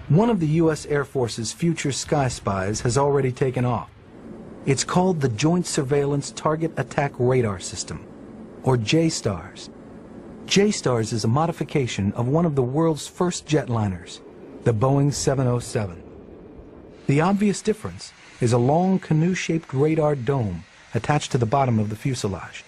One of the U.S. Air Force's future sky spies has already taken off. It's called the Joint Surveillance Target Attack Radar System, or JSTARS. JSTARS is a modification of one of the world's first jetliners, the Boeing 707. The obvious difference is a long canoe-shaped radar dome attached to the bottom of the fuselage.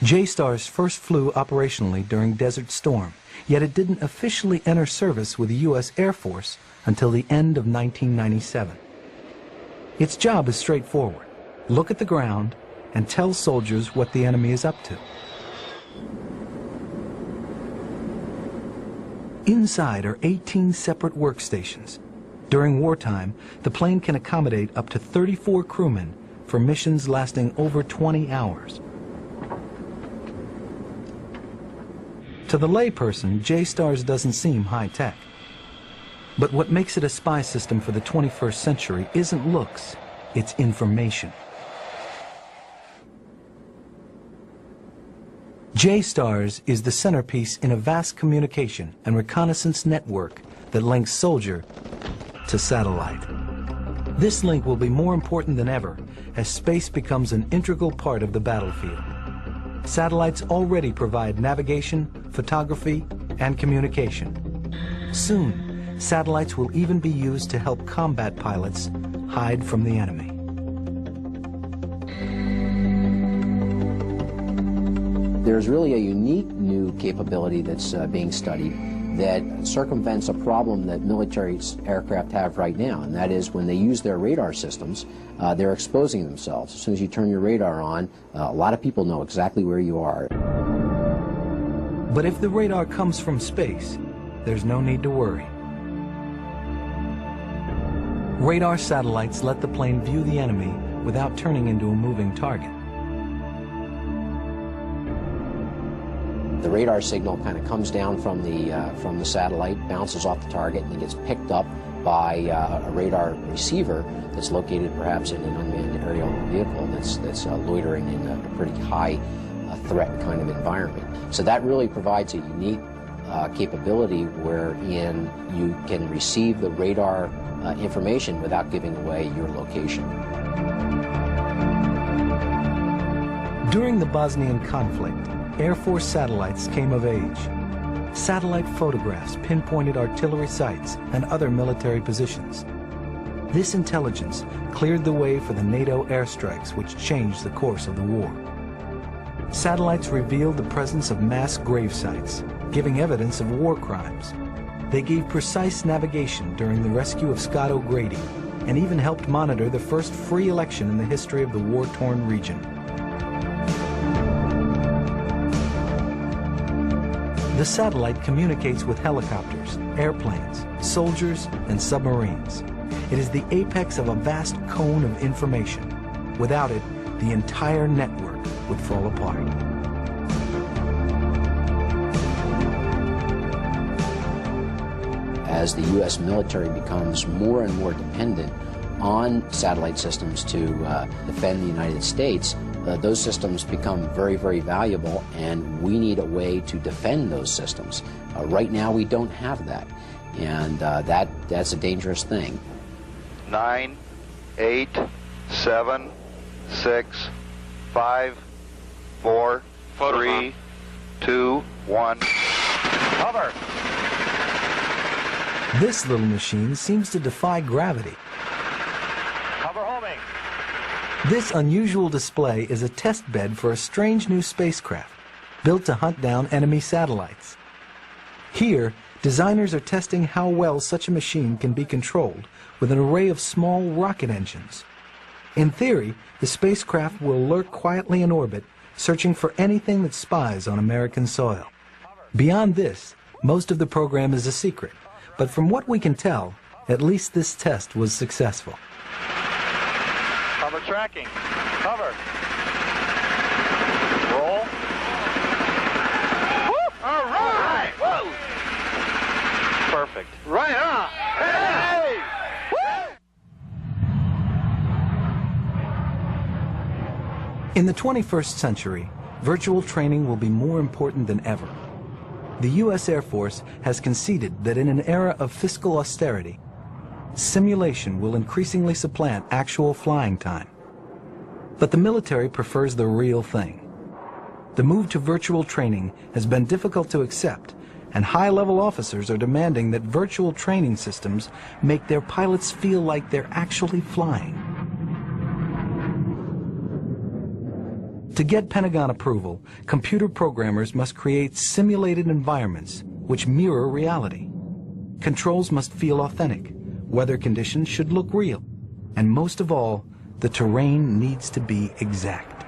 JSTARS first flew operationally during Desert Storm, yet it didn't officially enter service with the U.S. Air Force until the end of 1997. Its job is straightforward. Look at the ground and tell soldiers what the enemy is up to. Inside are 18 separate workstations. During wartime, the plane can accommodate up to 34 crewmen for missions lasting over 20 hours. To the layperson, JSTARS doesn't seem high-tech. But what makes it a spy system for the 21st century isn't looks, it's information. JSTARS is the centerpiece in a vast communication and reconnaissance network that links soldier to satellite. This link will be more important than ever as space becomes an integral part of the battlefield. Satellites already provide navigation, photography, and communication. Soon, satellites will even be used to help combat pilots hide from the enemy. There's really a unique new capability that's being studied that circumvents a problem that military aircraft have right now, and that is when they use their radar systems, they're exposing themselves. As soon as you turn your radar on, a lot of people know exactly where you are. But if the radar comes from space, there's no need to worry. Radar satellites let the plane view the enemy without turning into a moving target. The radar signal kind of comes down from the satellite, bounces off the target, and it gets picked up by a radar receiver that's located perhaps in an unmanned aerial vehicle that's loitering in a pretty high threat kind of environment. So that really provides a unique capability wherein you can receive the radar information without giving away your location. During the Bosnian conflict, Air Force satellites came of age. Satellite photographs pinpointed artillery sites and other military positions. This intelligence cleared the way for the NATO airstrikes which changed the course of the war. Satellites revealed the presence of mass grave sites, giving evidence of war crimes. They gave precise navigation during the rescue of Scott O'Grady and even helped monitor the first free election in the history of the war-torn region. The satellite communicates with helicopters, airplanes, soldiers, and submarines. It is the apex of a vast cone of information. Without it, the entire network would fall apart. As the U.S. military becomes more and more dependent on satellite systems to defend the United States, those systems become very, very valuable, and we need a way to defend those systems. Right now, we don't have that, and that's a dangerous thing. 9, 8, 7, 6, 5, 4, 3, 2, 1. Cover! This little machine seems to defy gravity. Cover homing. This unusual display is a test bed for a strange new spacecraft built to hunt down enemy satellites. Here, designers are testing how well such a machine can be controlled with an array of small rocket engines. In theory, the spacecraft will lurk quietly in orbit, searching for anything that spies on American soil. Beyond this, most of the program is a secret, but from what we can tell, at least this test was successful. Cover tracking. Cover. Roll. Woo! All right. Whoa! Perfect. Right on. Hey! In the 21st century, virtual training will be more important than ever. The U.S. Air Force has conceded that in an era of fiscal austerity, simulation will increasingly supplant actual flying time. But the military prefers the real thing. The move to virtual training has been difficult to accept, and high-level officers are demanding that virtual training systems make their pilots feel like they're actually flying. To get Pentagon approval, computer programmers must create simulated environments which mirror reality. Controls must feel authentic, weather conditions should look real, and most of all, the terrain needs to be exact.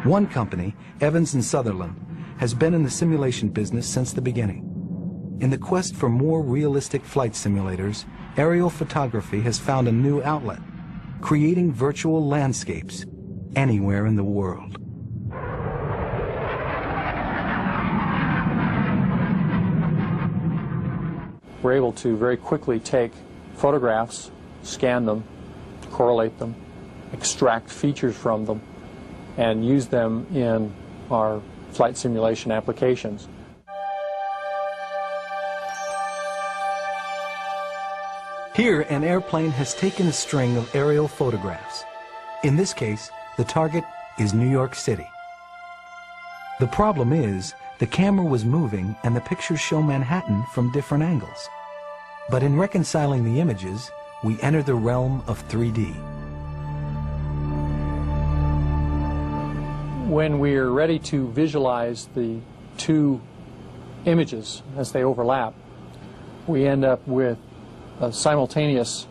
One company, Evans & Sutherland, has been in the simulation business since the beginning. In the quest for more realistic flight simulators, aerial photography has found a new outlet, creating virtual landscapes anywhere in the world. We're able to very quickly take photographs, scan them, correlate them, extract features from them, and use them in our flight simulation applications. Here, an airplane has taken a string of aerial photographs. In this case, the target is New York City. The problem is, the camera was moving and the pictures show Manhattan from different angles. But in reconciling the images, we enter the realm of 3D. When we're ready to visualize the two images as they overlap, we end up with a simultaneous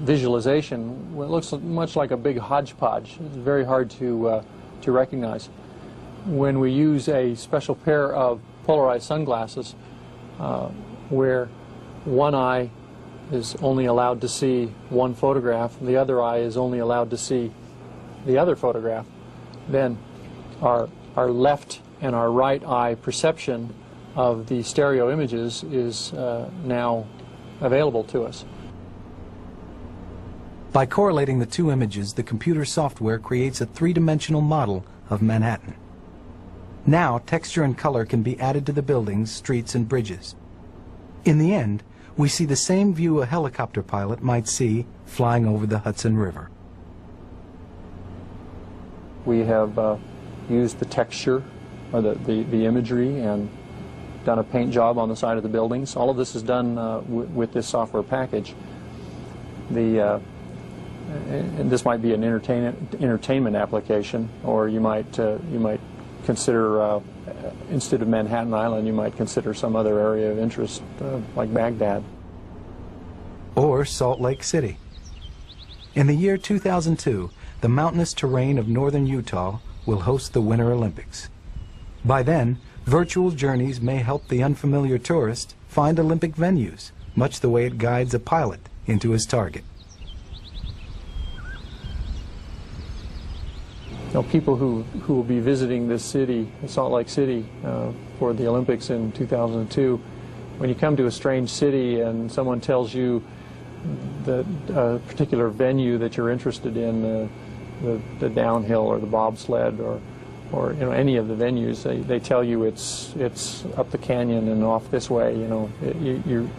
visualization. It looks much like a big hodgepodge. It's very hard to recognize. When we use a special pair of polarized sunglasses where one eye is only allowed to see one photograph and the other eye is only allowed to see the other photograph, then our left and our right eye perception of the stereo images is now available to us. By correlating the two images, the computer software creates a three-dimensional model of Manhattan. Now, texture and color can be added to the buildings, streets, and bridges. In the end, we see the same view a helicopter pilot might see flying over the Hudson River. We have used the texture or the imagery and done a paint job on the side of the buildings. All of this is done with this software package. And this might be an entertainment application, or you might consider instead of Manhattan Island, you might consider some other area of interest like Baghdad. Or Salt Lake City. In the year 2002, the mountainous terrain of northern Utah will host the Winter Olympics. By then, virtual journeys may help the unfamiliar tourist find Olympic venues, much the way it guides a pilot into his target. Now, people who will be visiting this city, Salt Lake City, for the Olympics in 2002, when you come to a strange city and someone tells you that a particular venue that you're interested in, the downhill or the bobsled or any of the venues, they tell you it's up the canyon and off this way.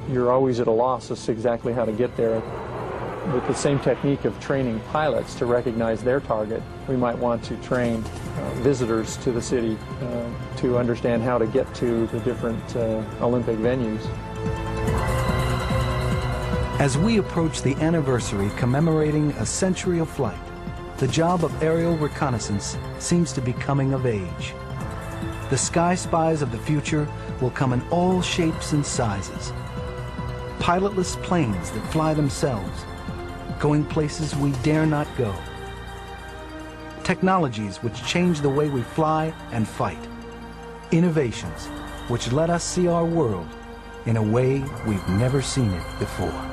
You're always at a loss as to exactly how to get there. With the same technique of training pilots to recognize their target, we might want to train visitors to the city to understand how to get to the different Olympic venues. As we approach the anniversary commemorating a century of flight, the job of aerial reconnaissance seems to be coming of age. The sky spies of the future will come in all shapes and sizes. Pilotless planes that fly themselves, going places we dare not go. Technologies which change the way we fly and fight. Innovations which let us see our world in a way we've never seen it before.